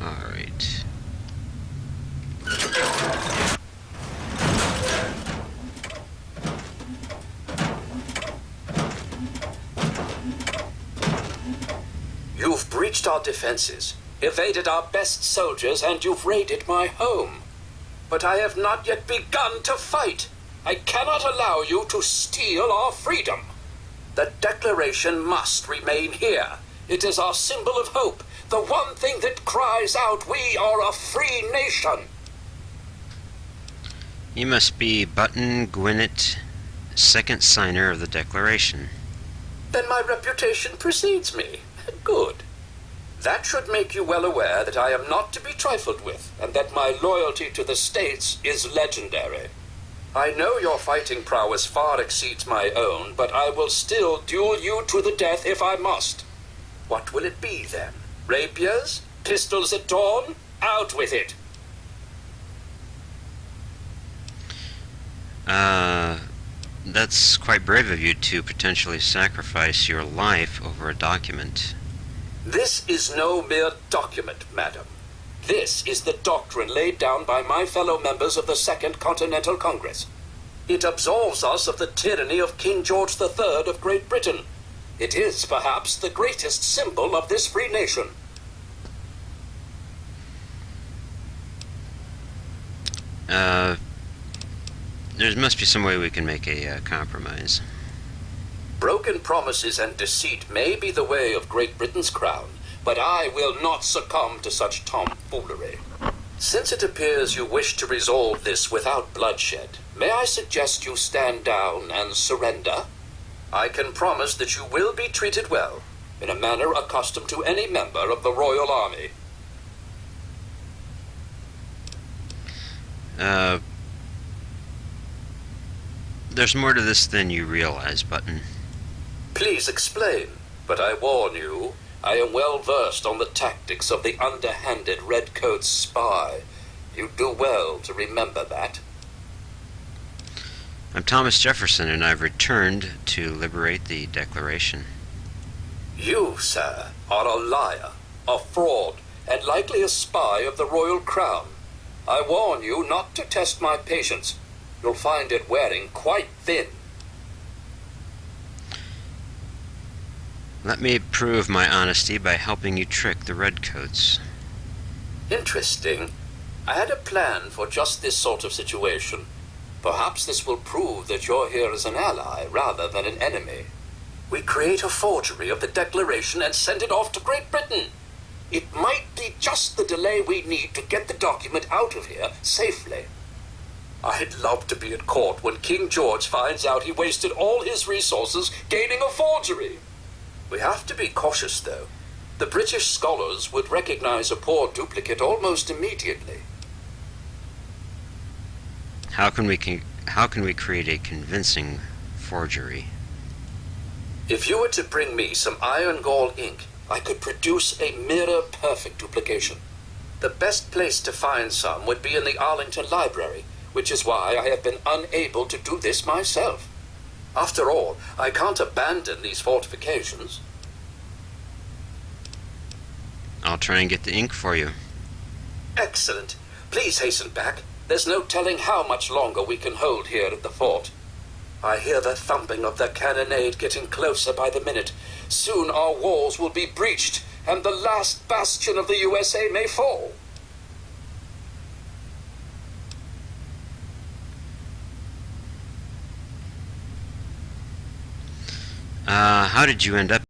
Alright. You've breached our defenses, evaded our best soldiers, and you've raided my home. But I have not yet begun to fight. I cannot allow you to steal our freedom. The Declaration must remain here. It is our symbol of hope, the one thing that cries out, we are a free nation. You must be Button Gwinnett, second signer of the Declaration. Then my reputation precedes me. Good. That should make you well aware that I am not to be trifled with, and that my loyalty to the states is legendary. I know your fighting prowess far exceeds my own, but I will still duel you to the death if I must. What will it be, then? Rapiers? Pistols at dawn? Out with it! That's quite brave of you to potentially sacrifice your life over a document. This is no mere document, madam. This is the doctrine laid down by my fellow members of the Second Continental Congress. It absolves us of the tyranny of King George III of Great Britain. It is, perhaps, the greatest symbol of this free nation. There must be some way we can make a compromise. Broken promises and deceit may be the way of Great Britain's crown, but I will not succumb to such tomfoolery. Since it appears you wish to resolve this without bloodshed, may I suggest you stand down and surrender? I can promise that you will be treated well, in a manner accustomed to any member of the Royal Army. There's more to this than you realize, Button. Please explain, but I warn you, I am well versed on the tactics of the underhanded Redcoat spy. You do well to remember that. I'm Thomas Jefferson, and I've returned to liberate the Declaration. You, sir, are a liar, a fraud, and likely a spy of the royal crown. I warn you not to test my patience. You'll find it wearing quite thin. Let me prove my honesty by helping you trick the Redcoats. Interesting. I had a plan for just this sort of situation. Perhaps this will prove that you're here as an ally rather than an enemy. We create a forgery of the Declaration and send it off to Great Britain. It might be just the delay we need to get the document out of here safely. I'd love to be at court when King George finds out he wasted all his resources gaining a forgery. We have to be cautious, though. The British scholars would recognize a poor duplicate almost immediately. How can we create a convincing forgery? If you were to bring me some iron gall ink, I could produce a mirror-perfect duplication. The best place to find some would be in the Arlington Library, which is why I have been unable to do this myself. After all, I can't abandon these fortifications. I'll try and get the ink for you. Excellent. Please hasten back. There's no telling how much longer we can hold here at the fort. I hear the thumping of the cannonade getting closer by the minute. Soon our walls will be breached, and the last bastion of the USA may fall. How did you end up